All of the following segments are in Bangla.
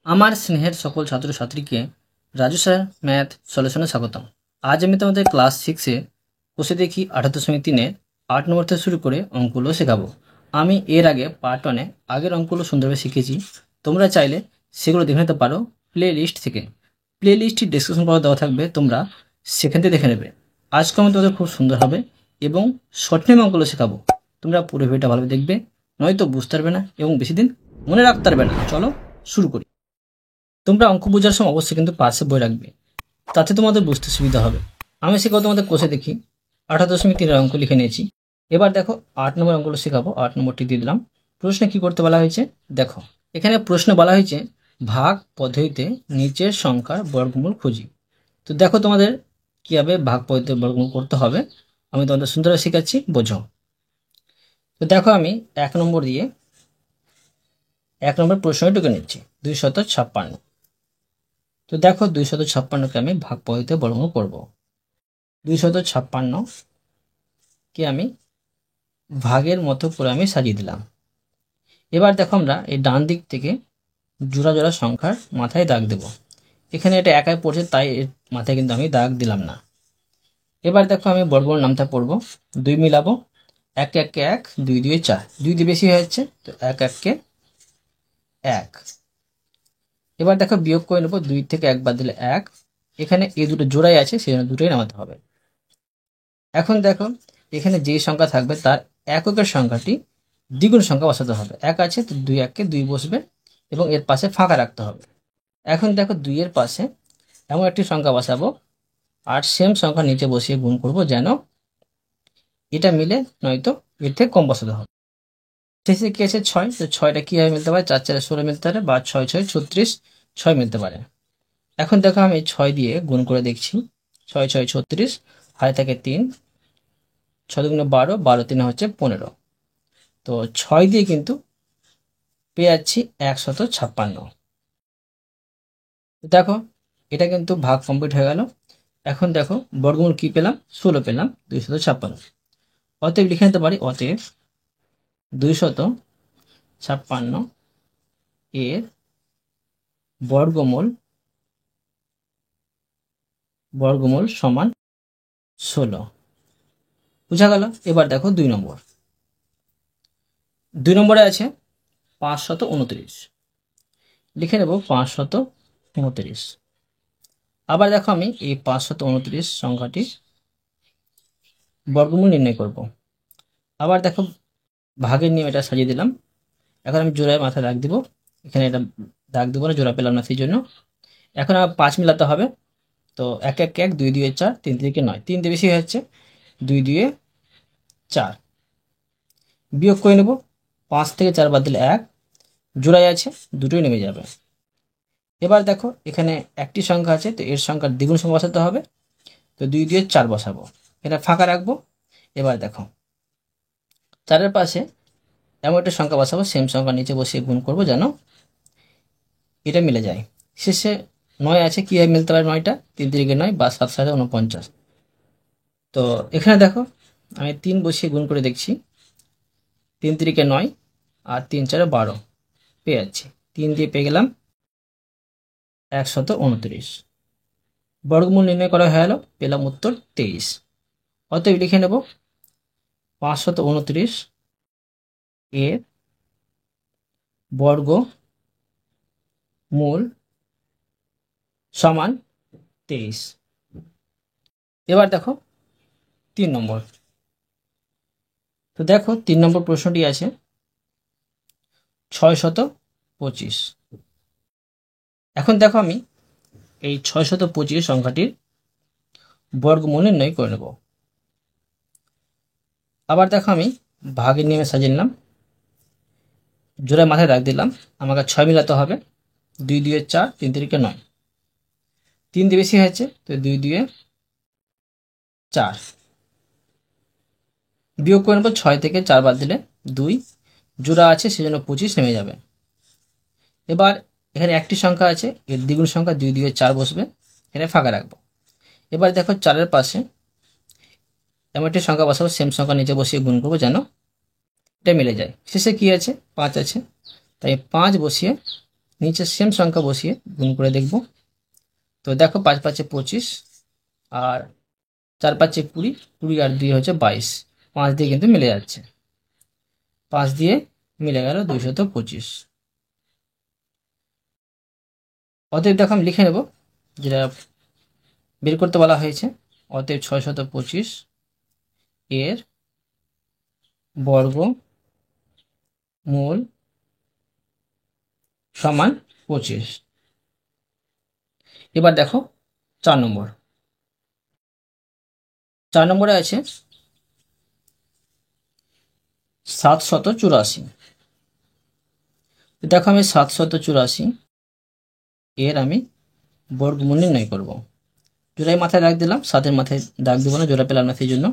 আমার স্নেহের সকল ছাত্রছাত্রীকে রাজু স্যার ম্যাথ সলিউশনে স্বাগতম। আজ আমি তোমাদের ক্লাস 6-এ বসে দেখি 8.3-এর 8 নম্বর থেকে শুরু করে অঙ্কগুলো শেখাবো। আমি এর আগে পার্ট 1-এ আগের অঙ্কগুলো সুন্দরভাবে শিখেছি। তোমরা চাইলে সেগুলো দেখে নিতে পারো প্লে লিস্ট থেকে। প্লে লিস্টটি ডিসক্রিপশন বক্সে দেওয়া থাকবে, তোমরা সেখান থেকে দেখে নেবে। আজকে আমি তোমাদের খুব সুন্দর হবে এবং শর্ট টাইম অঙ্কগুলো শেখাবো। তোমরা পুরো ভিডিওটা ভালোভাবে দেখবে, নয়তো বুঝতে পারবে না এবং বেশি দিন মনে রাখতে পারবে না। চলো শুরু করি। তোমরা অঙ্ক বোঝার সময় অবশ্যই কিন্তু পাশে বই রাখবে, তাতে তোমাদের বুঝতে সুবিধা হবে। আমি শেখাবো তোমাদের কোষে দেখি 8.3-এর অঙ্ক লিখে নিয়েছি। এবার দেখো 8 নম্বর অঙ্কগুলো শেখাবো। 8 নম্বরটি দিয়ে দিলাম। প্রশ্নে কি করতে বলা হয়েছে দেখো। এখানে প্রশ্নে বলা হয়েছে ভাগ পদ্ধতিতে নিচের সংখ্যার বর্গমূল খুঁজি। তো দেখো তোমাদের কীভাবে ভাগ পদ্ধতিতে বর্গমূল করতে হবে আমি তোমাদের সুন্দরভাবে শেখাচ্ছি, বোঝো। তো দেখো আমি 1 নম্বর দিয়ে 1 নম্বর প্রশ্নে ঢুকে নিচ্ছি 256। তো দেখো 256কে আমি ভাগ পদ্ধতিতে বর্গমূল করব। 256কে আমি ভাগের মতো করে আমি সাজিয়ে দিলাম। এবার দেখো আমরা এই ডান দিক থেকে জোড়া জোড়া সংখ্যার মাথায় দাগ দেব। এখানে এটা একাই পড়ছে, তাই এর মাথায় কিন্তু আমি দাগ দিলাম না। এবার দেখো আমি বর্গমূল নামটা পড়ব। 2 মিলাবো, 1 1 1, 2 2 4, 2 দিয়ে বেশি হয়ে যাচ্ছে, তো 1 1 1। এবার দেখো বিয়োগ করে নেবো, 2 থেকে 1 বাদ দিলে 1। এখানে এই দুটো জোড়াই আছে, সেই জন্য দুটোই নামাতে হবে। এখন দেখো এখানে যেই সংখ্যা থাকবে তার এককের সংখ্যাটি দ্বিগুণ সংখ্যা বসাতে হবে। 1 আছে, তো 2 1-কে 2 বসবে এবং এর পাশে ফাঁকা রাখতে হবে। এখন দেখো 2 এর পাশে এমন একটি সংখ্যা বসাবো আর সেম সংখ্যা নিচে বসিয়ে গুণ করব, যেন এটা মিলে, নয়তো এর থেকে কম বসাতে হবে। শেষে কি আছে 6, তো 6টা কীভাবে মিলতে পারে? 4 4 16 মিলতে পারে, বা 6 6 36 6 মিলতে পারে। এখন দেখো আমি 6 দিয়ে গুণ করে দেখছি। 6 6 36, হাতে থাকে 3, 6 2 12, 12 3 হচ্ছে 15। তো 6 দিয়ে কিন্তু পেয়ে যাচ্ছি 156। দেখো এটা কিন্তু ভাগ কমপ্লিট হয়ে গেল। এখন দেখো বর্গমূল কি পেলাম? 16 পেলাম 256। অতএব লিখে নিতে পারি, অতএব 256 এর বর্গমূল সমান 16। বুঝা গেল? এবার দেখো 2 নম্বর। 2 নম্বরে আছে 529। লিখে নেব 529। আবার দেখো আমি এই 529 সংখ্যাটির বর্গমূল নির্ণয় করব। আবার দেখো ভাগের নিয়ম এটা সাজিয়ে দিলাম। এখন আমি জোড়ায় মাথায় দাগ দিব। এখানে এটা দাগ দেবো না, জোড়া পেলাম না, সেই জন্য। এখন আমার 5 মিলাতে হবে। তো 1 1 1, 2 2 4, 3 3 9, 3 দিয়ে বেশি হচ্ছে, 2 2 4। বিয়োগ করে নেব, 5 থেকে 4 বাদ দিলে 1, জোড়ায় আছে, দুটোই নেমে যাবে। এবার দেখো এখানে একটি সংখ্যা আছে, তো এর সংখ্যার দ্বিগুণ সংখ্যা বসাতে হবে। তো 2 2 4 বসাবো, এটা ফাঁকা রাখবো। এবার দেখো 4-এর পাশে এমন একটা সংখ্যা বসাবো, সেম সংখ্যা নিচে বসিয়ে গুণ করবো, যেন এটা মিলে যায়। শেষে 9 আছে, কীভাবে মিলতে পারে 9টা? 3 3 9, বা 7 7 49। তো এখানে দেখো আমি 3 বসিয়ে গুণ করে দেখছি। 3 3 9 আর 3 4 12 পেয়ে যাচ্ছি। 3 দিয়ে পেয়ে গেলাম 129। বর্গমূল নির্ণয় করা হয়ে গেল, পেলাম উত্তর 23। অতএব লিখে নেব 529 এর বর্গমূল সমান 23। এবার দেখো 3 নম্বর। তো দেখো 3 নম্বর প্রশ্নটি আছে 625। এখন দেখো আমি এই 625 সংখ্যাটির বর্গমূল নির্ণয় করে নেব। আবার দেখো আমি ভাগের নিয়মে সাজিয়ে নিলাম, জোড়ায় মাথায় দাগ দিলাম। আমাকে 6 মিলাতে হবে। 2 2 4, 3 3 9, 3 দিয়ে বেশি হয়েছে, তো 2 2 4। বিয়োগ করে নেব, 6 থেকে 4 বাদ দিলে 2, জোড়া আছে সেজন্য 25 নেমে যাবে। এবার এখানে একটি সংখ্যা আছে, এর দ্বিগুণ সংখ্যা 2 2 4 বসবে, এখানে ফাঁকা রাখবো। এবার দেখো 4-এর পাশে এমন একটি সংখ্যা বসাবো, সেম সংখ্যা নিচে বসিয়ে গুণ করবো, যেন এটা মিলে যায়। শেষে কি আছে? 5 আছে, তাই 5 বসিয়ে নিচে সেম সংখ্যা বসিয়ে গুণ করে দেখব। তো দেখো 5 5 25 আর 4 5 20, 20 আর 2 হচ্ছে 22, 5 দিয়ে কিন্তু মিলে যাচ্ছে, 5 দিয়ে মিলে গেল 225। অতএব দেখো আমি লিখে নেব যেটা বের করতে বলা হয়েছে। অতএব 625 এর বর্গমূল সমান 25। এবার দেখো 4 নম্বর। 4 নম্বরে আছে 784। দেখো আমি 784 এর আমি বর্গমূল নির্ণয় করব। জোড়ায় মাথায় দাগ দিলাম, 7-এর মাথায় দাগ দেবো না, জোড়া পেলাম না সেই জন্য।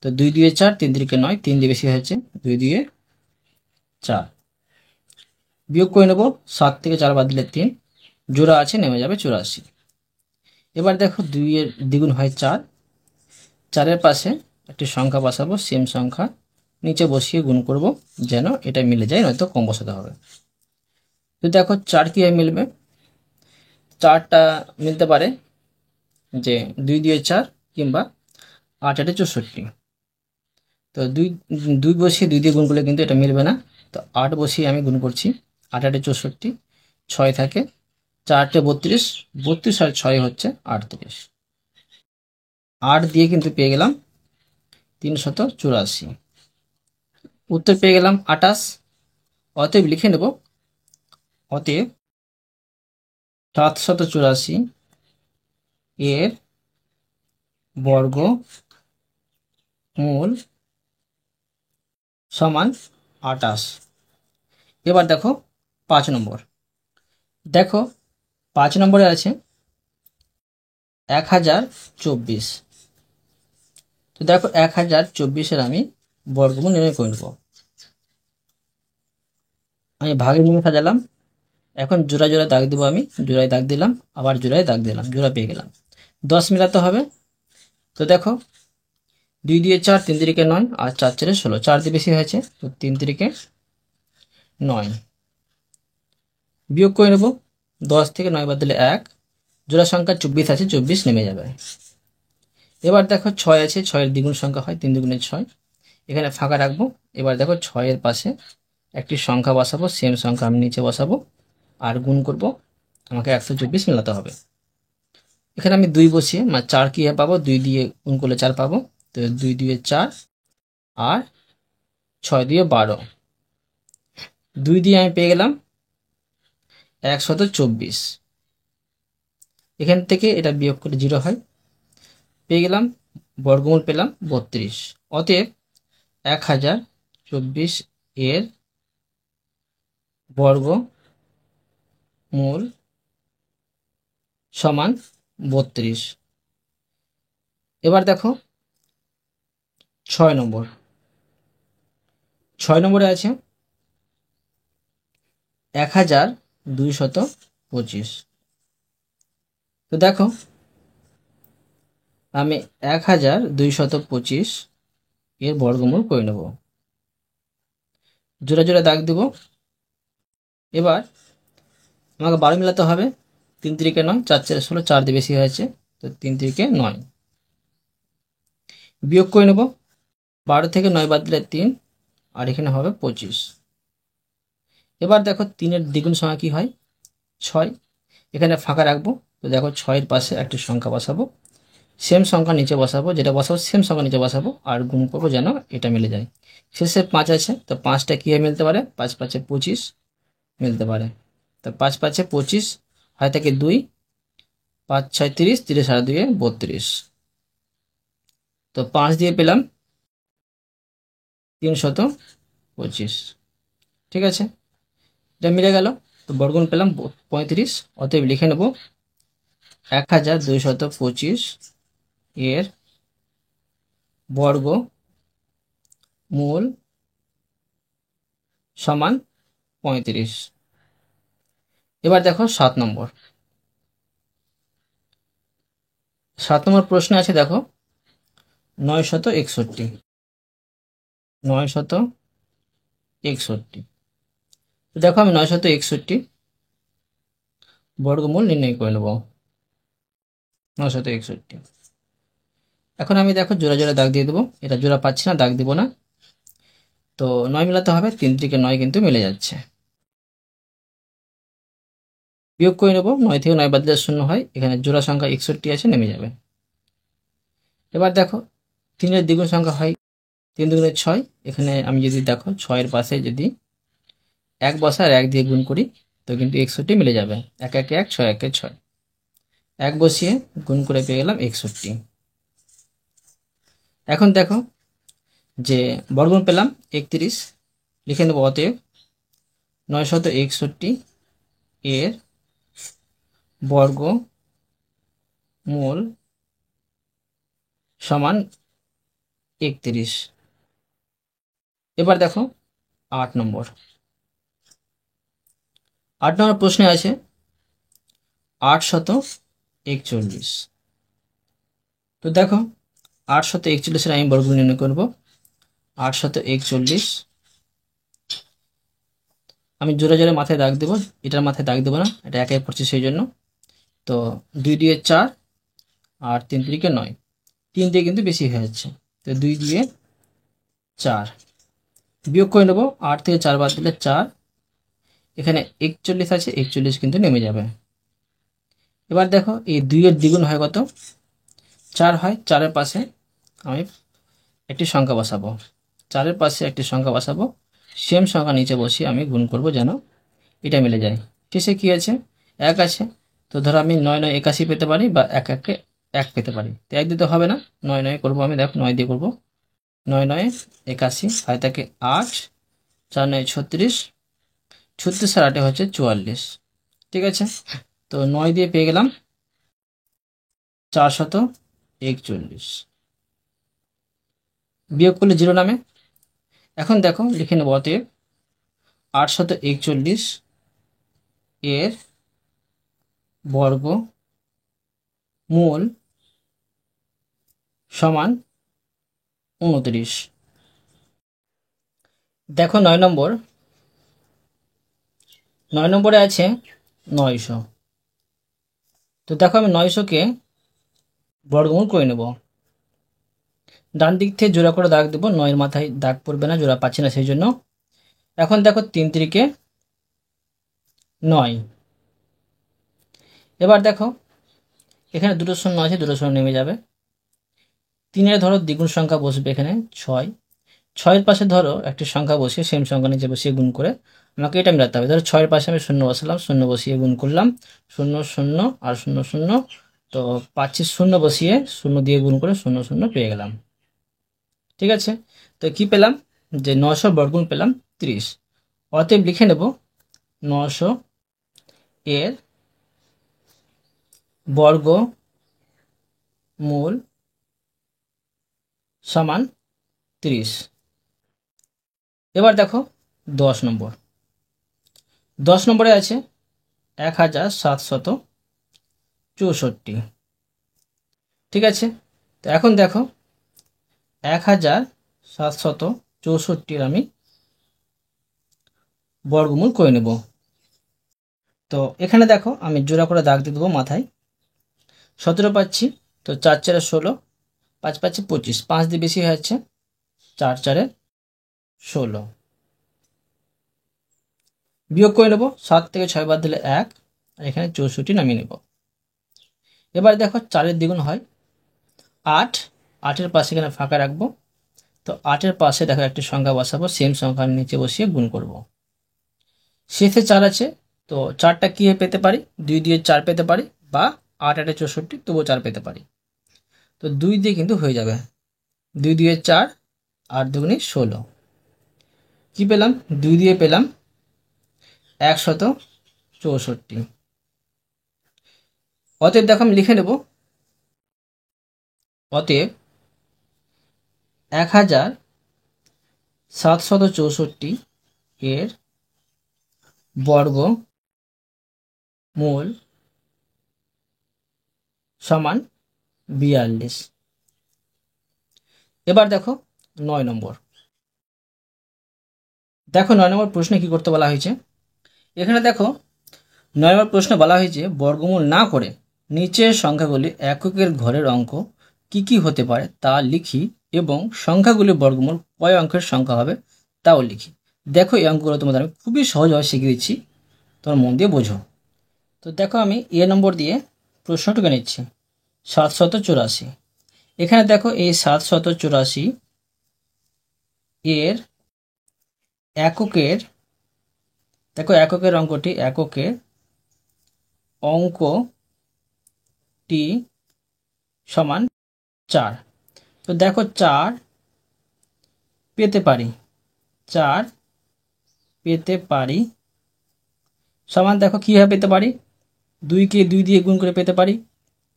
তো 2 2 4, 3 3 9, 3 দিয়ে বেশি হয়েছে, 2 2 4। বিয়োগ করে নেব, 7 থেকে 4 বাদ দিলে 3, জোড়া আছে নেমে যাবে 84। এবার দেখো 2 এর দ্বিগুণ হয় 4, 4-এর পাশে একটি সংখ্যা বসাবো, সেম সংখ্যা নিচে বসিয়ে গুণ করব যেন এটা মিলে যায়, নয়তো কম বসাতে হবে। তো দেখো 4 কি মিলবে, 4টা মিলতে পারে যে 2 2 4 কিংবা 8 8 64। তো 2 2 বসিয়ে 2 দিয়ে গুণ করলে কিন্তু এটা মিলবে না। তো 8 বসিয়ে আমি গুণ করছি, 8 8 64, 6 থাকে, 4 32, 32 আর 6 হচ্ছে 38। 8 দিয়ে কিন্তু পেয়ে গেলাম 384, উত্তর পেয়ে গেলাম 28। অতএব লিখে নেব, অতএব 784 এর বর্গমূল সমান 28। এবার দেখো 5 নম্বর। দেখো 5 নম্বরে আছে 1024। তো দেখো 1024-এর আমি বর্গমূল নির্ণয় করে নেব। আমি ভাগের নিয়মে সাজালাম, এখন জোড়া জোড়া দাগ দেবো, আমি জোড়ায় দাগ দিলাম, আবার জোড়ায় দাগ দিলাম, জোড়া পেয়ে গেলাম। 10 মেলাতে হবে। তো দেখো 2 2 4, 3 3 9 আর 4 4 16, 4 দিয়ে বেশি হয়েছে, তো 3 3 9। বিয়োগ করে নেব, 10 থেকে 9 বাদ দিলে 1, জোড়া সংখ্যা 24 আছে, 24 নেমে যাবে। এবার দেখো 6 আছে, 6-এর দ্বিগুণ সংখ্যা হয়, 3 2 6, এখানে ফাঁকা রাখবো। এবার দেখো 6-এর পাশে একটি সংখ্যা বসাবো, সেম সংখ্যা আমি নিচে বসাবো আর গুণ করব, আমাকে 124 মেলাতে হবে। এখানে আমি 2 বসিয়ে 4 কি পাবো, 2 দিয়ে গুণ করলে 4 পাবো। তো 2 2 4 আর 6 দিয়ে 12, 2 দিয়ে আমি পেয়ে গেলাম 124। এখান থেকে এটা বিয়োগ করে 0 হয়, পেয়ে গেলাম বর্গমূল পেলাম 32। অতএব 1024 এর বর্গমূল সমান 32। এবার দেখো 6 নম্বর। 6 নম্বরে আছে 1225। তো দেখো আমি 1225 এর বর্গমূল করে নেব, জোড়া জোড়া দাগ দেব। এবার আমাকে 12 মেলাতে হবে, 3 3 9, 4 4 16, 4 দিয়ে বেশি হয়েছে, তো 3 3 9। বিয়োগ করে নেব, 12 থেকে 9 বাদ দিলে 3, আর এখানে হবে 25। এবার দেখো 3-এর দ্বিগুণ সংখ্যা কি হয়, 6, এখানে ফাঁকা রাখবো। তো দেখো 6-এর পাশে একটি সংখ্যা বসাবো, সেম সংখ্যা নিচে বসাবো, যেটা বসাবো সেম সংখ্যা নিচে বসাবো আর গুণ করবো যেন এটা মিলে যায়। শেষে 5 আছে, তো 5টা কি মিলতে পারে, 5 5 25 মিলতে পারে। তো 5 5 25 হয় থেকে 2, 5 6 30, 30 আর 2 32। তো 5 দিয়ে পেলাম 325। ঠিক আছে, এটা মিলে গেল। তো বর্গমূল পেলাম 35। অতএব লিখে নেব 1225 এর বর্গমূল সমান 35। এবার দেখো 7 নম্বর। 7 নম্বর প্রশ্নে আছে দেখো 961। 961, তো দেখো আমি 961 বর্গমূল নির্ণয় করে নেব 961। এখন আমি দেখো জোড়া জোড়া দাগ দিয়ে দেবো, এটা জোড়া পাচ্ছি না, দাগ দিব না। তো 9 মেলাতে হবে, 3 থেকে 9 কিন্তু মিলে যাচ্ছে। বিয়োগ করে নেব, 9 থেকে 9 বাদ দিলে 0 হয়, এখানে জোড়া সংখ্যা 61 আছে, নেমে যাবে। এবার দেখো 3-এর দ্বিগুণ সংখ্যা হয় 3 দুগুণে 6, এখানে আমি যদি দেখো 6-এর পাশে যদি 1 বসায় আর 1 দিয়ে গুণ করি তো কিন্তু 61 মিলে যাবে। 1 1 1 6 1 6, 1 বসিয়ে গুণ করে পেয়ে গেলাম 61। এখন দেখো যে বর্গমূল পেলাম 31, লিখে নেব অতএব 961 এর বর্গমূল সমান 31। এবার দেখো 8 নম্বর প্রশ্নে আছে 841। তো দেখো 841 আমি বর্গমূল নির্ণয় করব। 841 আমি জোরে জোরে মাথায় দাগ দেবো, এটার মাথায় দাগ দেবো না, এটা একাই পড়ছে সেই জন্য। তো 2 দিয়ে 4 আর 3 3 9, 3 দিয়ে কিন্তু বেশি হয়ে যাচ্ছে, তো 2 দিয়ে 4 বিয়োগ করে নেবো। 8 থেকে 4 বাদ দিলে 4, এখানে 41 আছে, 41 কিন্তু নেমে যাবে। এবার দেখো এই 2-এর দ্বিগুণ হয় কত? 4 হয়। 4-এর পাশে আমি একটি সংখ্যা বসাবো, 4-এর পাশে একটি সংখ্যা বসাবো, সেম সংখ্যা নিচে বসিয়ে আমি গুণ করব যেন এটা মিলে যায়। শেষে কি আছে? 1 আছে। তো ধরো আমি 9 9 81 পেতে পারি বা 1 1 1 পেতে পারি। তো 1 দিতে হবে না, 9 9 করবো আমি, দেখো 9 দিয়ে করবো। 9 9 81, হয় থাকে 8, 4 9 36, 36 আর 8 হচ্ছে 44। ঠিক আছে, তো 9 দিয়ে পেয়ে গেলাম 441। বিয়োগ করলে 0 নামে। এখন দেখো লিখে নেব অতএব 841 এর বর্গমূল সমান 29। দেখো 9 নম্বরে আছে 900। তো দেখো আমি 900-কে বর্গমূল করে নেব। ডান দিক থেকে জোড়া করে দাগ দেবো, 9-এর মাথায় দাগ পড়বে না, জোড়া পাচ্ছি না সেই জন্য। এখন দেখো 3 3 9। এবার দেখো এখানে দুটো শূন্য আছে, দুটো শূন্য নেমে যাবে। 3-এর ধরো দ্বিগুণ সংখ্যা বসবে এখানে 6, 6-এর পাশে ধরো একটি সংখ্যা বসিয়ে সেম সংখ্যা নিচে বসিয়ে গুণ করে আমাকে এটা মেলাতে হবে। ধরো 6-এর পাশে আমি 0 বসালাম, 0 বসিয়ে গুণ করলাম, 0 0 আর 0 0, তো পাচ্ছি 0 বসিয়ে 0 দিয়ে গুণ করে 0 0 পেয়ে গেলাম। ঠিক আছে, তো কি পেলাম? যে 900 বর্গমূল পেলাম 30। অতএব লিখে নেব 900 এর বর্গমূল সমান 30। এবার দেখো 10 নম্বরে আছে 1764। ঠিক আছে, তো এখন দেখো 1764 আমি বর্গমূল করে নেব। তো এখানে দেখো আমি জোড়া করে দাগ দিয়ে দেবো মাথায়। 17 পাচ্ছি, তো 4 4 16, 5 পাচ্ছি 25, 5 দিয়ে বেশি হয়ে যাচ্ছে, 4 4 16 বিয়োগ করে নেব। 7 থেকে 6 বাদ দিলে 1, আর এখানে 64 নামিয়ে নেব। এবার দেখো 4-এর দ্বিগুণ হয় 8, 8-এর পাশে এখানে ফাঁকা রাখবো। তো 8-এর পাশে দেখো একটি সংখ্যা বসাবো, সেম সংখ্যা নিচে বসিয়ে গুণ করব। শেষে 4 আছে, তো 4টা কি পেতে পারি? 2 দিয়ে 4 পেতে পারি, বা 8 8 64, তবুও 4 পেতে পারি। তো 2 দিয়ে কিন্তু হয়ে যাবে, 2 দিয়ে 4, 8 দুগুণে 16। কি পেলাম? 2 দিয়ে পেলাম 164। অতএব দেখো আমি লিখে নেব, অতএব 1764 এর বর্গমূল সমান 42। এবার দেখো 9 নম্বর। দেখো 9 নম্বর প্রশ্নে কি করতে বলা হয়েছে। এখানে দেখো 9 নম্বর প্রশ্নে বলা হয়েছে বর্গমূল না করে নিচের সংখ্যাগুলি এককের ঘরের অঙ্ক কি কি হতে পারে তা লিখি এবং সংখ্যাগুলির বর্গমূল কয় অঙ্কের সংখ্যা হবে তাও লিখি। দেখো এই অঙ্কগুলো তোমাদের আমি খুবই সহজভাবে শিখিয়ে দিচ্ছি, তোমার মন দিয়ে বোঝো। তো দেখো আমি নম্বর দিয়ে প্রশ্নটুকু নিচ্ছি 784। এখানে দেখো এই 784 এর এককের, দেখো এককের অঙ্কটি, এককের অঙ্কটি সমান 4। তো দেখো 4 পেতে পারি, 4 পেতে পারি সমান, দেখো কীভাবে পেতে পারি, 2কে 2 দিয়ে গুণ করে পেতে পারি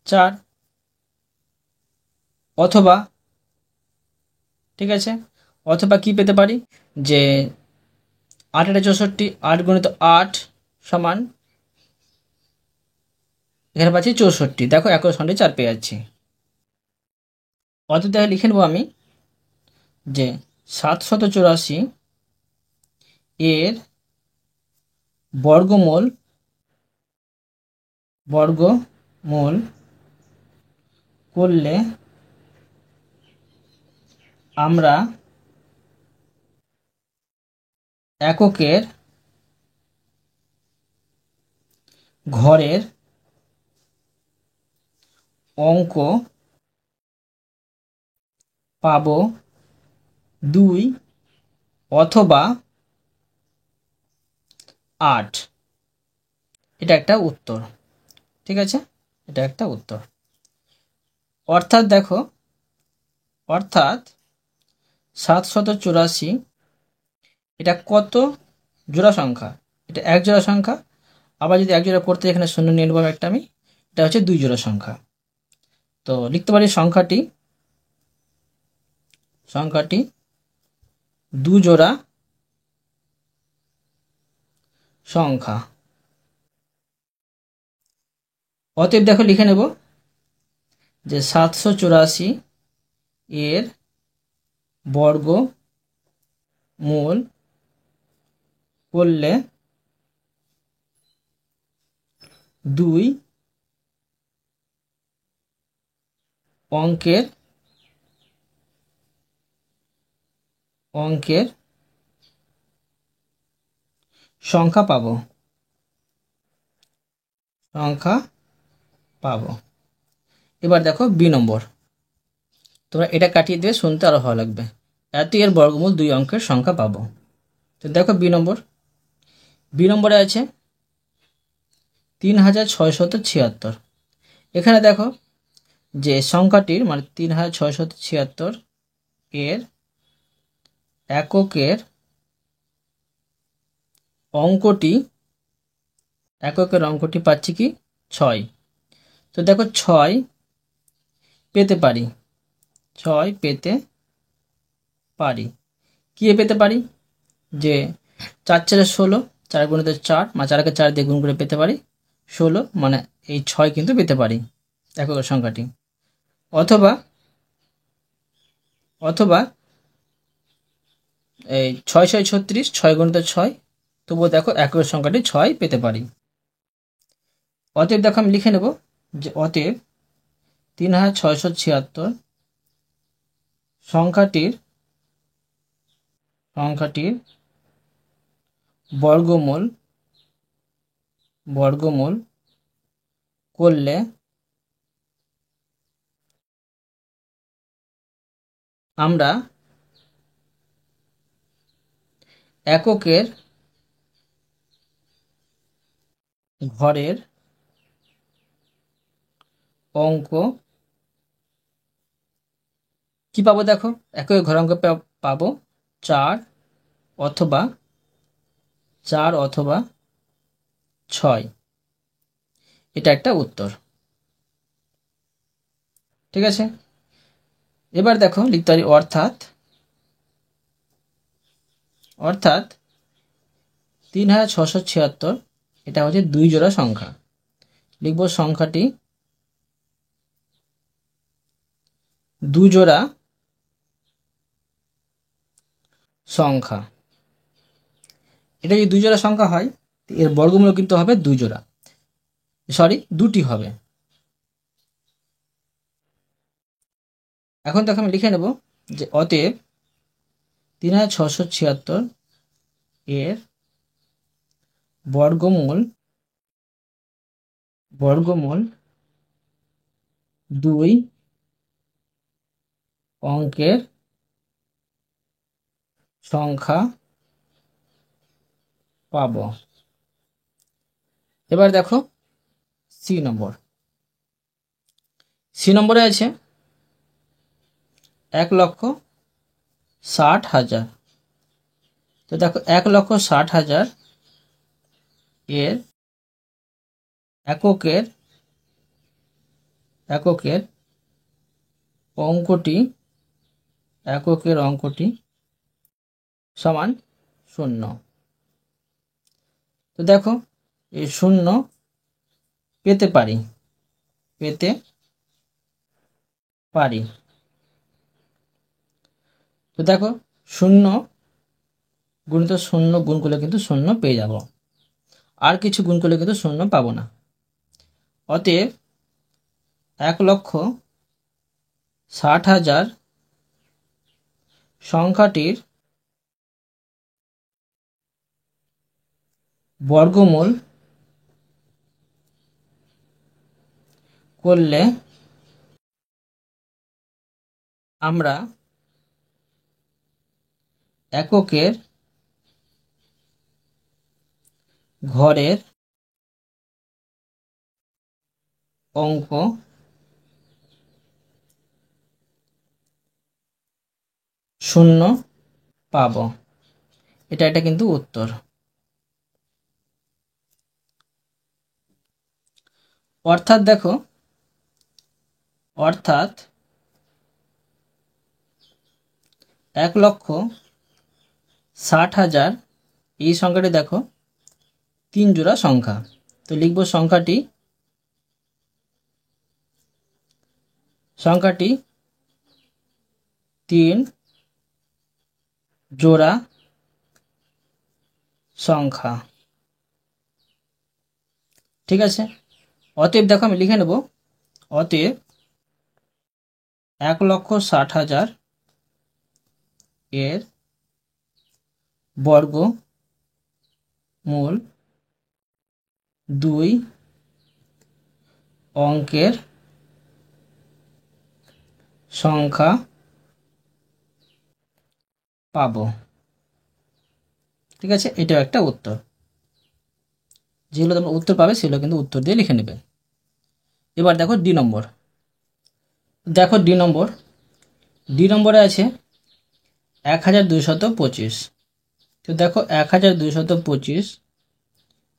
4, অথবা ঠিক আছে, অথবা কি পেতে পারি যে 8 × 64, 8 × 8 সমান, এখানে পাচ্ছি 64। দেখো একই সঙ্গে 4 পেয়ে যাচ্ছি। অতএব দেখে লিখে নেবো আমি যে 784 এর বর্গমূল করলে আমরা এককের ঘরের অঙ্ক পাবো 2 অথবা 8। এটা একটা উত্তর, ঠিক আছে, এটা একটা উত্তর। অর্থাৎ দেখো, অর্থাৎ 784 এটা কত জোড়া সংখ্যা, এটা এক জোড়া সংখ্যা। আবার যদি এক জোড়া করতে এখানে শূন্য নিয়ে নেবো একটা আমি, এটা হচ্ছে 2 জোড়া সংখ্যা। তো লিখতে পারি সংখ্যাটি 2 জোড়া সংখ্যা। অতএব দেখো লিখে নেব যে 784 এর বর্গমূল করলে 2 অঙ্কের সংখ্যা পাবো, এবার দেখো বি নম্বর, তোমরা এটা কাটিয়ে দিয়ে শুনতে আরো ভালো লাগবে। এত এর বর্গমূল 2 অঙ্কের সংখ্যা পাবো। তো দেখো বি নম্বরে আছে 3676। এখানে দেখো যে সংখ্যাটির মানে 3676 এর এককের অঙ্কটি পাচ্ছি কি 6। তো দেখো 6 পেতে পারি, কি পেতে পারি যে 4 × 16, 4 × 4 মানে 4কে 4 দিয়ে গুণ করে পেতে পারি 16, মানে এই 6 কিন্তু পেতে পারি এককের সংখ্যাটি। অথবা এই 6 × 6 = 36, 6 × 6, তবুও দেখো এককের সংখ্যাটি 6 পেতে পারি। অতএব দেখো আমি লিখে নেব যে অতএব 3676 সংখ্যাটির বর্গমূল করলে আমরা এককের ঘরের অঙ্ক কি পাবো, দেখো এককের ঘরের অঙ্ক পাবো 4 অথবা 6। এটা একটা উত্তর, ঠিক আছে। এবার দেখো লিখতে পারি অর্থাৎ 3676 এটা হচ্ছে 2 জোড়া সংখ্যা। লিখব সংখ্যাটি 2 জোড়া সংখ্যা। এটা যদি 2 জোড়া সংখ্যা হয় এর বর্গমূল কিন্তু হবে 2 জোড়া, সরি 2টি হবে। এখন দেখো আমি লিখে নেব যে অতএব 3676 এর বর্গমূল 2 অঙ্কের সংখ্যা পাবো। এবার দেখো সি নম্বরে আছে 1,60,000। তো দেখো 1,60,000 এর এককের অঙ্কটি সমান 0। তো দেখো এই 0 পেতে পারি। তো দেখো 0 গুণিত 0 গুণ করলে কিন্তু 0 পেয়ে যাব, আর কিছু গুণ করলে কিন্তু 0 পাবো না। অতএব 1,60,000 সংখ্যাটির বর্গমূল করলে আমরা এককের ঘরের অঙ্ক শূন্য পাবো। এটা কিন্তু উত্তর। অর্থাৎ দেখো 1,60,000 এই সংখ্যাটি দেখো 3 জোড়া সংখ্যা। তো লিখব সংখ্যাটি 3 জোড়া সংখ্যা। ঠিক আছে, অতএব দেখো আমি লিখে নেব অতএব 1,60,000 এর বর্গমূল 2 অঙ্কের সংখ্যা পাবো। ঠিক আছে, এটাও একটা উত্তর। যেগুলো তোমরা উত্তর পাবে সেগুলো কিন্তু উত্তর দিয়ে লিখে নেবে। এবার দেখো ডি নম্বরে আছে 1,225। তো দেখো 1,225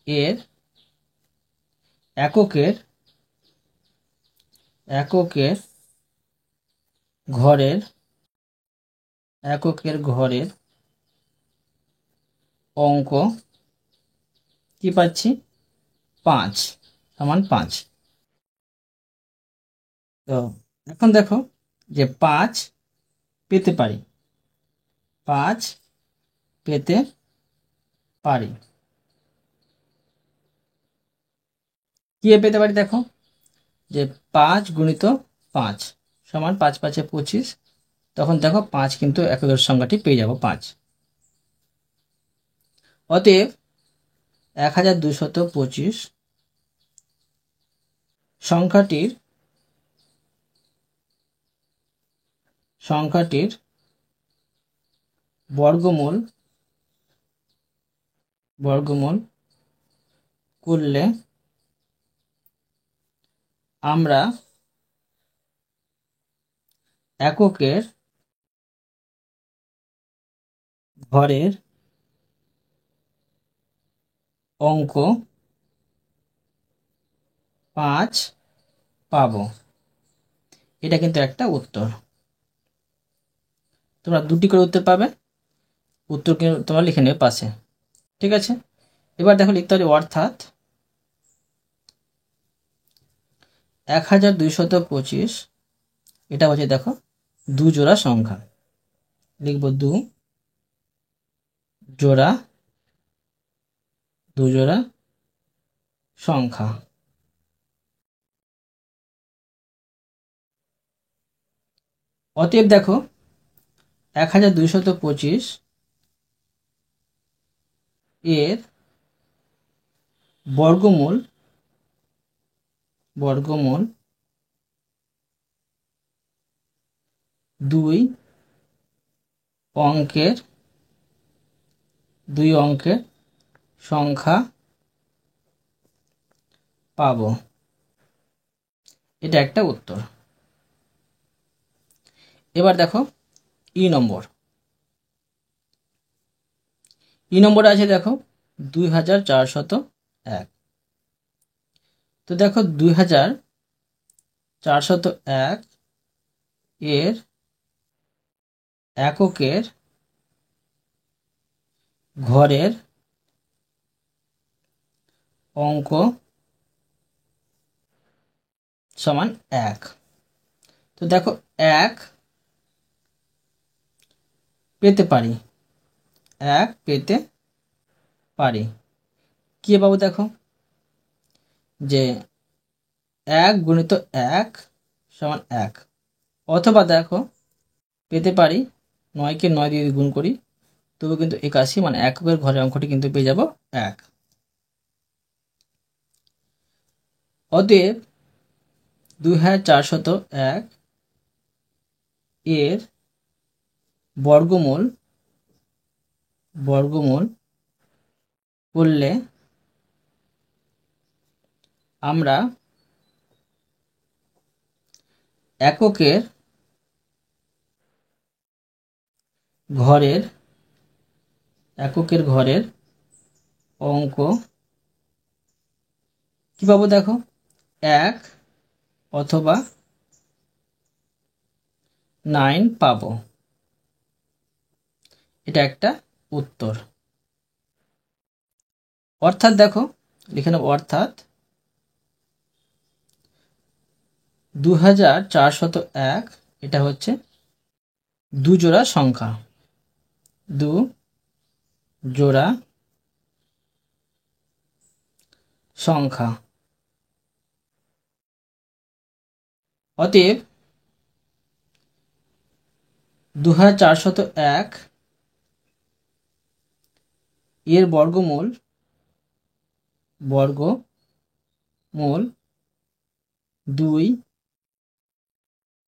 এর এককের ঘরের অঙ্ক কি পাচ্ছি 5 সমান 5। তো এখন দেখো যে 5 পেতে পারি কি পেতে পারি দেখো যে 5 গুণিত 5 সমান 5 5 25। তখন দেখো 5 কিন্তু এককের সংখ্যাটি পেয়ে যাব 5। অতএব 1,225 সংখ্যাটির বর্গমূল করলে আমরা এককের ঘরের অঙ্ক 5 পাবো। এটা কিন্তু একটা উত্তর। তোমরা 2টি করে উত্তর পাবে, উত্তর কিন্তু তোমরা লিখে নেবে পাশে। ঠিক আছে, এবার দেখো লিখতে হবে অর্থাৎ 1,225 এটা হচ্ছে দেখো 2 জোড়া সংখ্যা। লিখব 2 জোড়া দুজোড়া সংখ্যা। অতএব দেখো 1225 এর বর্গমূল দুই অঙ্কের সংখ্যা পাবো। এটা একটা উত্তর। এবার দেখো ই নম্বর আছে দেখো 2401। তো দেখো 2401 এর এককের ঘরের অঙ্ক সমান 1। তো দেখো 1 পেতে পারি, কি পাবো দেখো যে 1 গুণিত 1 সমান 1, অথবা দেখো পেতে পারি 9কে 9 দিয়ে গুণ করি তবু কিন্তু 81, মানে এককের ঘরের অঙ্কটি কিন্তু পেয়ে যাব 1। অতএব 2401 এর বর্গমূল করলে আমরা এককের ঘরের অঙ্ক কি পাবো দেখো 1 অথবা 9 পাবো। এটা একটা উত্তর। অর্থাৎ দেখো লিখে নেব, অর্থাৎ 2401 এটা হচ্ছে দুজোড়া সংখ্যা। অতএব 2401 এর বর্গমূল দুই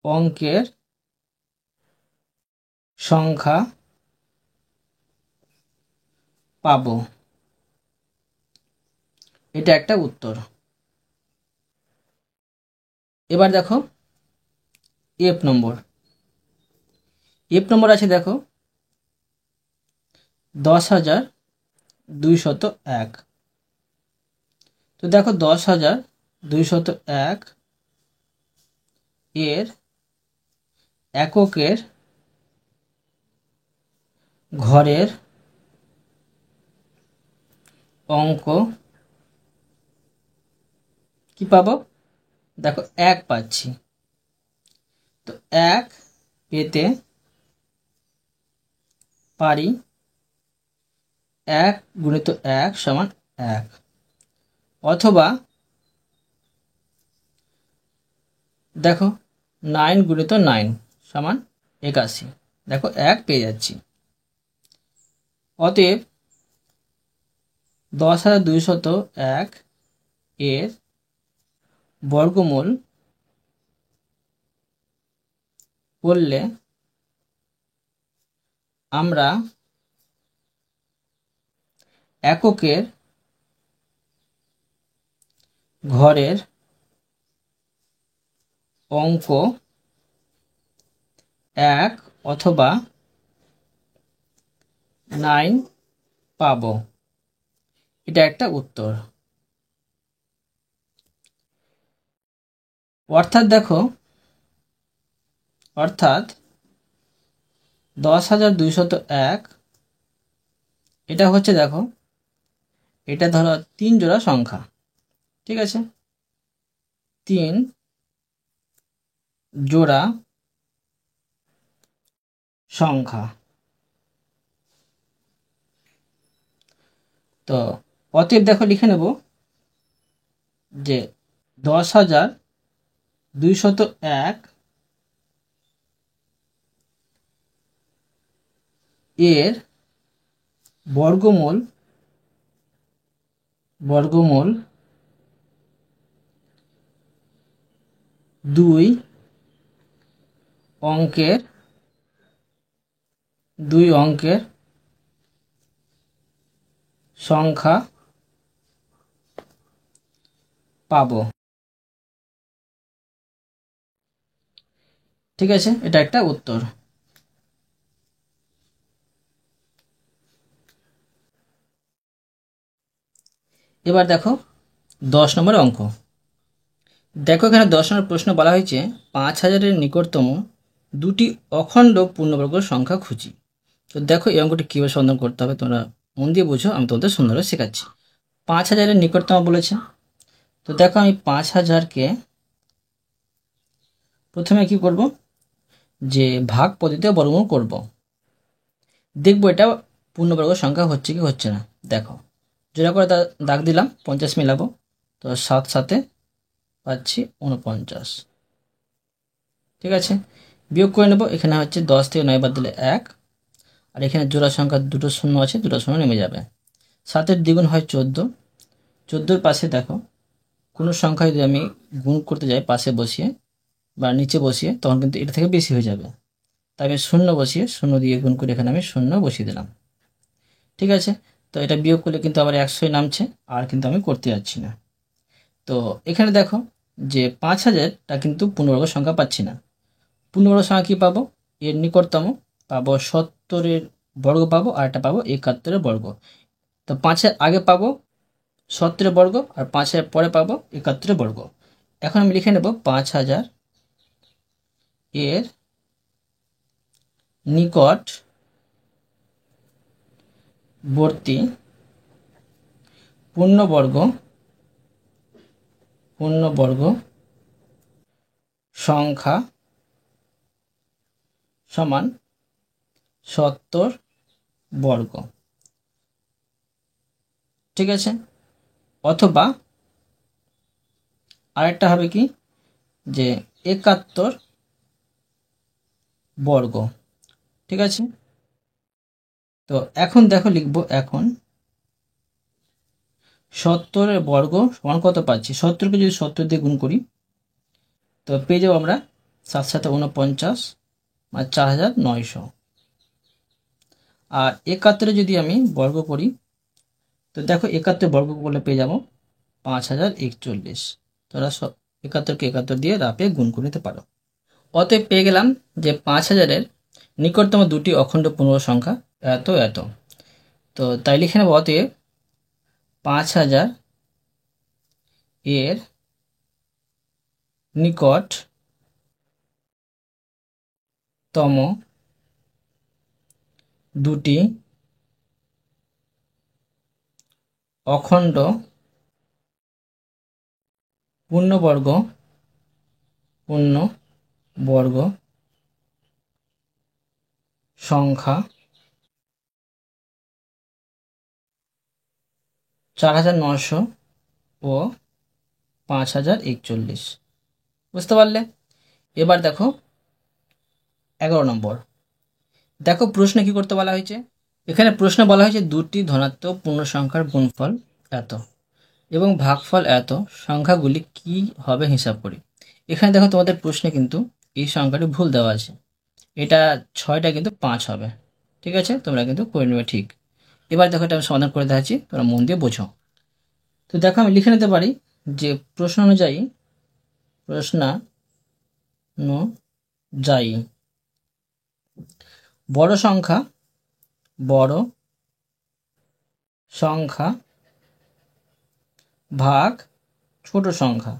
অঙ্কের সংখ্যা পাবো। এটা একটা উত্তর। এবার দেখো এফ নম্বর আছে দেখো 10,201। তো দেখো 10,201 এর এককের ঘরের অঙ্ক কি পাবো দেখো 1 পাচ্ছি। তো 1 পেতে পারি 1 গুণিত 1 সমান 1, অথবা দেখো 9 গুণিত 9 সমান 81, দেখো 1 পেয়ে যাচ্ছি। অতএব 10,201 এর বর্গমূল করলে আমরা এককের ঘরের অঙ্ক 1 অথবা 9 পাবো। এটা একটা উত্তর। অর্থাৎ দেখো 10,201 এটা হচ্ছে দেখো, এটা ধরো 3 জোড়া সংখ্যা, ঠিক আছে, 3 জোড়া সংখ্যা। তো অতএব দেখো লিখে নেব যে 10,201 এর বর্গমূল বর্গমূল 2 অঙ্কের সংখ্যা পাবো। ঠিক আছে, এটা একটা উত্তর। এবার দেখো 10 নম্বর অঙ্ক। দেখো এখানে 10 নম্বর প্রশ্ন বলা হয়েছে 5,000-এর নিকটতম দুটি অখণ্ড পূর্ণবর্গ সংখ্যা খুঁজি। তো দেখো এই অঙ্কটি কীভাবে সমাধান করতে হবে তোমরা মন দিয়ে বুঝো, আমি তোমাদের সুন্দরভাবে শেখাচ্ছি। 5,000-এর নিকটতম বলেছে, তো দেখো আমি 5,000-কে প্রথমে কি করব, যে ভাগ পদ্ধতিতে বর্গমূল করব। দেখবো এটা পূর্ণবর্গ সংখ্যা হচ্ছে কি হচ্ছে না। দেখো জোড়া করে দাগ দিলাম, 50 মিলাবো, তো 7 7-এ পাচ্ছি 49। ঠিক আছে, বিয়োগ করে নেব। এখানে হচ্ছে 10 থেকে 9 বাদ দিলে 1, আর এখানে জোড়া সংখ্যা দুটো শূন্য আছে, দুটো শূন্য নেমে যাবে। 7-এর দ্বিগুণ হয় 14, 14-এর পাশে দেখো কোনো সংখ্যা যদি আমি গুণ করতে যাই পাশে বসিয়ে বা নিচে বসিয়ে, তখন কিন্তু এটা থেকে বেশি হয়ে যাবে। তাই আমি শূন্য বসিয়ে শূন্য দিয়ে গুণ করে এখানে আমি শূন্য বসিয়ে দিলাম। ঠিক আছে, তো এটা বিয়োগ করলে কিন্তু আবার 100 নামছে, আর কিন্তু আমি করতে যাচ্ছি না। তো এখানে দেখো যে 5,000টা কিন্তু পূর্ণবর্গ সংখ্যা পাচ্ছি না। পূর্ণবর্গ সংখ্যা কী পাবো, এর নিকটতম পাবো 70-এর বর্গ পাবো, আর একটা পাবো 71-এর বর্গ। তো 5-এর আগে পাবো 70-এর বর্গ, আর 5-এর পরে পাবো 71-এর বর্গ। এখন আমি লিখে নেব 5,000 এর নিকটবর্তী পূর্ণবর্গ সংখ্যা সমান 70 বর্গ। ঠিক আছে, অথবা আরেকটা হবে কি, যে 71 বর্গ। ঠিক আছে, তো এখন দেখো লিখবো, এখন 70-এর বর্গ সমান কত পাচ্ছি, 70-কে যদি 70 দিয়ে গুণ করি তো পেয়ে যাবো আমরা 7 7 49, মানে 4,900। আর 71-এ যদি আমি বর্গ করি তো দেখো 71 বর্গ করলে পেয়ে যাবো 5,041। তোরা সব 71-কে 71 দিয়ে রাপে গুণ করে নিতে পারো। অতএব পেয়ে গেলাম যে 5,000-এর নিকটতম দুটি অখণ্ড পূর্ণবর্গ সংখ্যা এত এত। তো তাই লিখে নেব, অতএব 5,000 এর নিকটতম দুটি অখণ্ড পূর্ণবর্গ সংখ্যা 4,900 ও 5,041। বুঝতে পারলে? এবার দেখো 11 নম্বর। দেখো প্রশ্নে কি করতে বলা হয়েছে, এখানে প্রশ্ন বলা হয়েছে দুটি ধনাত্মক পূর্ণ সংখ্যার গুণফল এত এবং ভাগফল এত, সংখ্যাগুলি কি হবে হিসাব করি। এখানে দেখো তোমাদের প্রশ্নে কিন্তু এই সংখ্যাটি ভুল দেওয়া আছে, এটা 6টা কিন্তু 5 হবে। ঠিক আছে, তোমরা কিন্তু করে নেবে ঠিক। এবার দেখো এটা আমি সমাধান করে দেখাচ্ছি, তোমরা মন দিয়ে বোঝো। তো দেখো আমি লিখে নিতে পারি যে প্রশ্ন অনুযায়ী বড় সংখ্যা ভাগ ছোট সংখ্যা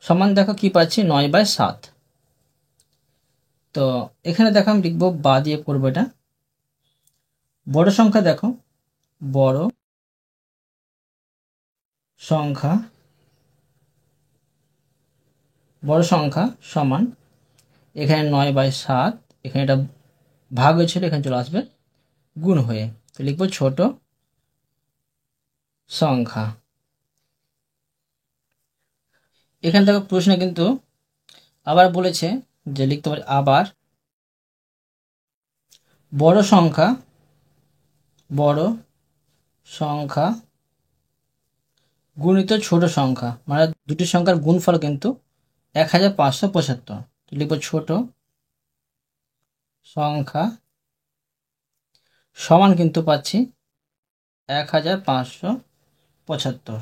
সমান দেখো কি পাচ্ছি 9/7। তো এখানে দেখো আমি লিখবো বা দিয়ে করবো এটা। বড় সংখ্যা দেখো, বড় সংখ্যা সমান এখানে 9/7, এখানে এটা ভাগ হয়েছিল এখানে চলে আসবে গুণ হয়ে, তো লিখবো ছোট সংখ্যা। এখান থেকে প্রশ্ন কিন্তু আবার বলেছে যে লিখতে পারি আবার বড় সংখ্যা গুণিত ছোট সংখ্যা, মানে দুটি সংখ্যার গুণফল কিন্তু 1575। লিখবো ছোট সংখ্যা সমান কিন্তু পাচ্ছি 1575।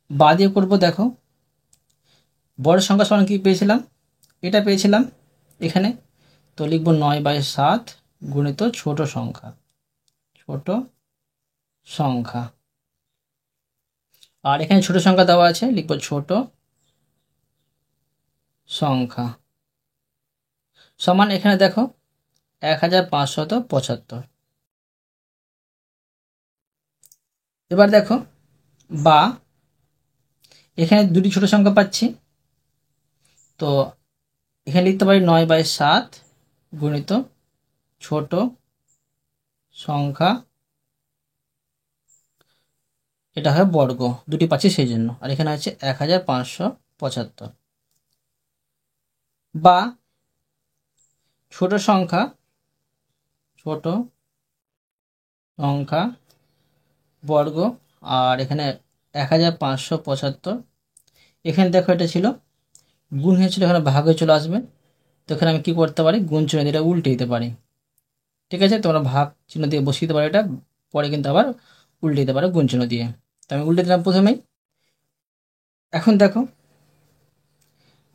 বাদ দিয়ে করবো, দেখো বড় সংখ্যা সমান কি পেয়েছিলাম, এটা পেয়েছিলাম এখানে, তো লিখবো 9/7 গুণিত ছোট সংখ্যা। আর এখানে ছোট সংখ্যা দেওয়া আছে, লিখবো ছোট সংখ্যা সমান, এখানে দেখো 1575। এবার দেখো বা এখানে দুটি ছোট সংখ্যা পাচ্ছি, তো এখানে লিখতে পারি 9/7 গুণিত ছোট সংখ্যা, এটা হয় বর্গ, দুটি পাচ্ছি সেই জন্য, আর এখানে হচ্ছে 1575। বা ছোট সংখ্যা বর্গ, আর এখানে 1575। এখানে দেখো এটা ছিল গুণ হয়েছিল, এখানে ভাগ হয়ে চলে আসবে, তো এখানে আমি কি করতে পারি, গুণ চিহ্ন দিয়ে এটা উল্টে দিতে পারি। ঠিক আছে, তোমরা ভাগ চিহ্ন দিয়ে বসিয়ে দিতে পারো, এটা পরে কিন্তু আবার উল্টে দিতে পারো গুণ চিহ্ন দিয়ে। তো আমি উল্টে দিলাম প্রথমেই। এখন দেখো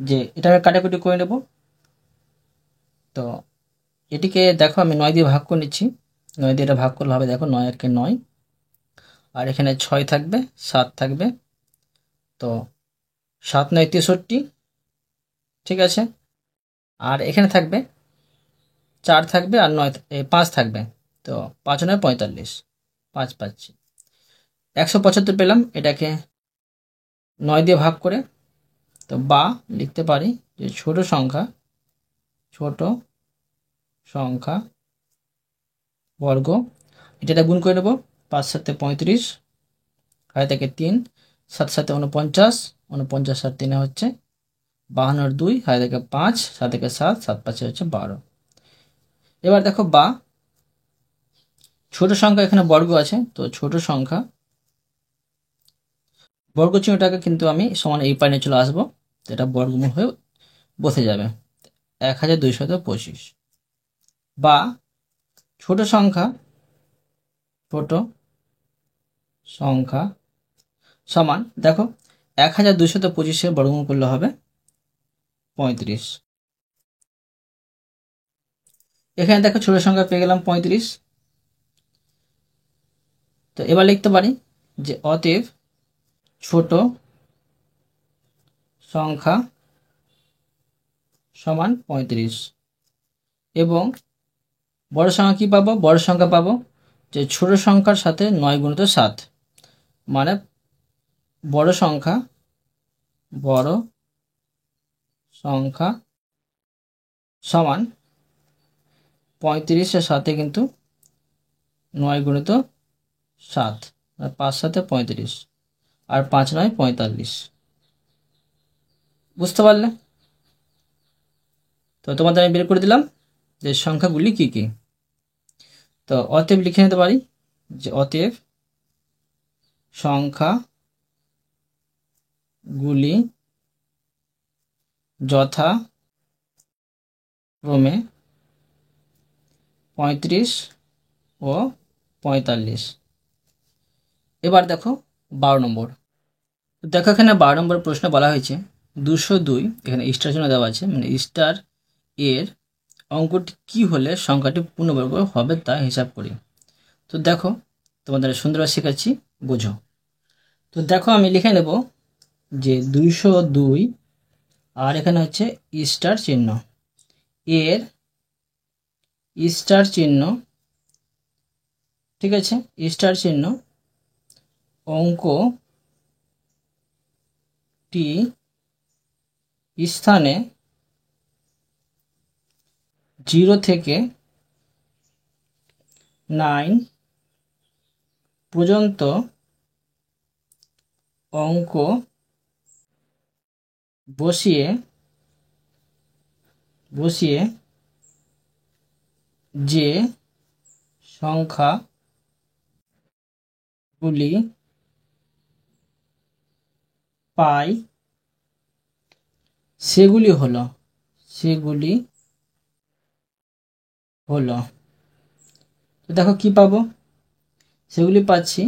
যে এটা আমি কাটাকুটি করে নেব, তো এটিকে দেখো আমি 9 দিয়ে ভাগ করে নিচ্ছি। 9 দিয়ে এটা ভাগ করলে হবে, দেখো 9 একে 9, আর এখানে 6 থাকবে, 7 থাকবে, তো 7 9 63। ঠিক আছে, আর এখানে থাকবে 4 থাকবে, আর 5 থাকবে, তো 5 9 45, 5 পাচ্ছি। 175 পেলাম, এটাকে 9 দিয়ে ভাগ করে, তো বা লিখতে পারি যে ছোট সংখ্যা বর্গ, এটা গুণ করে নেব, 5 7 35, হাতে থেকে 3, 7 7 49, 49 আর 3 হচ্ছে 52 আর 2, হাতে থেকে 5, 7 থেকে 7, 7 5 হচ্ছে 12। এবার দেখো বা ছোট সংখ্যা, এখানে বর্গ আছে, তো ছোট সংখ্যা বর্গ চিহ্নটাকে কিন্তু আমি সমান এই পাশে চলে আসবো, তো এটা বর্গমূল হয়ে বসে যাবে 1225। বা ছোট সংখ্যা সমান, দেখো 1225 বর্গমূল করলে হবে 35। এখানে দেখো ছোট সংখ্যা পেয়ে গেলাম 35। তো এবার লিখতে পারি যে অতএব ছোট সংখ্যা সমান 35, এবং বড় সংখ্যা কি পাবো, বড় সংখ্যা পাবো যে ছোট সংখ্যার সাথে 9 গুণিত 7, মানে বড় সংখ্যা সমান 35-এর সাথে কিন্তু 9 গুণিত 7, 5 7 35, আর 5 9 45। বুঝতে পারলে? তো তোমাদের আমি বের করে দিলাম যে সংখ্যাগুলি কি কি। তো অতএব লিখে নিতে পারি যে অতএব সংখ্যাগুলি যথাক্রমে 35 ও 45। এবার দেখো 12 নম্বর। দেখো এখানে 12 নম্বর প্রশ্ন বলা হয়েছে 202, এখানে স্টার চিহ্ন দেওয়া আছে, মানে স্টার এর অঙ্কটি কি হলে সংখ্যাটি পূর্ণবর্গ হবে তা হিসাব করি। তো দেখো তোমাদের সুন্দরভাবে শেখাচ্ছি, বোঝো। তো দেখো আমি লিখে নেব যে 202, আর এখানে হচ্ছে স্টার চিহ্ন, এর স্টার চিহ্ন, ঠিক আছে, স্টার চিহ্ন অঙ্কটি স্থানে 0 থেকে 9 পর্যন্ত অঙ্ক বসিয়ে যে সংখ্যাগুলি পাই সেগুলি হলো তো দেখো কি পাবো, সেগুলি পাচ্ছি।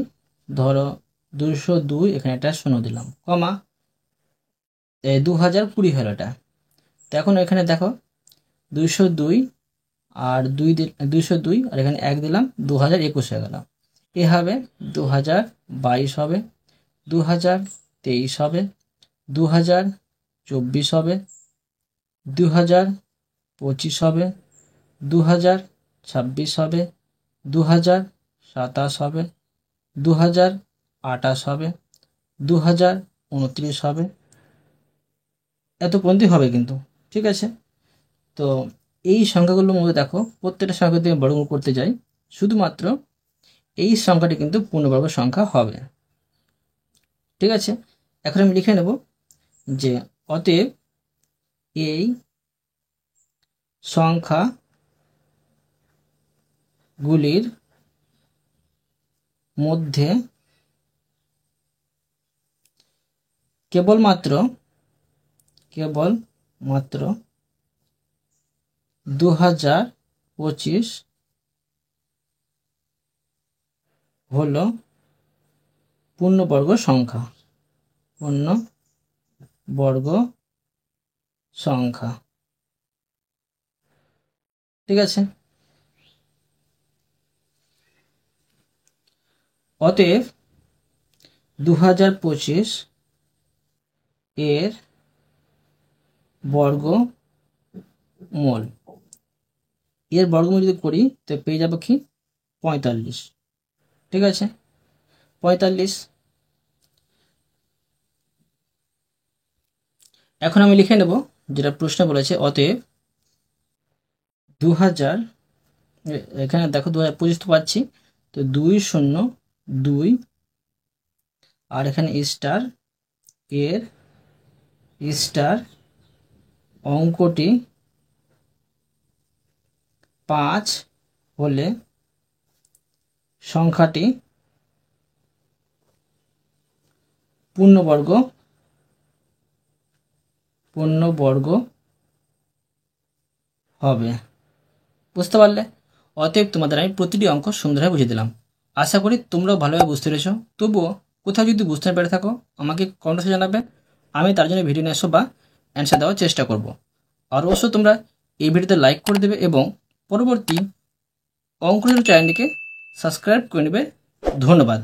ধরো 202, এখানে একটা 0 দিলাম, কমা 2020 হলো এটা। তো এখন এখানে দেখো 202 আর 202 আর এখানে 1 দিলাম, 2021 হয়ে গেল। এ হবে 2022 হবে, 2023 হবে, 2024 হবে, 2025 হবে, 2026 হবে, 2027 হবে, 2028 হবে, 2029 হবে, এত পর্যন্ত হবে কিন্তু। ঠিক আছে, তো এই সংখ্যাগুলোর মধ্যে দেখো প্রত্যেকটা সংখ্যা দিয়ে বর্গমূল করতে যাই, শুধুমাত্র এই সংখ্যাটি কিন্তু পূর্ণবর্গ সংখ্যা হবে। ঠিক আছে, এখন আমি লিখে নেব যে অতএব এই সংখ্যাগুলির মধ্যে কেবলমাত্র 2025 হলো পূর্ণবর্গ সংখ্যা। ঠিক আছে, অতএব 2025 এর বর্গমূল যদি করি তো পেয়ে যাবো কি 45। ঠিক আছে, 45। এখন আমি লিখে নেব যেটা প্রশ্ন বলেছে, অতএব 2000, এখানে দেখো 2025 তো পাচ্ছি, তো 202 আর এখানে স্টার এর অঙ্কটি 5 হলে সংখ্যাটি পূর্ণবর্গ হবে। বুঝতে পারলে? অতএব তোমাদের আমি প্রতিটি অঙ্ক সুন্দরভাবে বুঝিয়ে দিলাম। আশা করি তোমরাও ভালোভাবে বুঝতে পেরেছো। তবুও কোথাও যদি বুঝতে না পেরে থাকো আমাকে কমেন্টে জানাবে, আমি তার জন্য ভিডিও নিয়ে আসবো বা অ্যান্সার দেওয়ার চেষ্টা করব। আর অবশ্য তোমরা এই ভিডিওতে লাইক করে দেবে এবং পরবর্তী অঙ্ক চ্যানেলটিকে সাবস্ক্রাইব করে নেবে। ধন্যবাদ।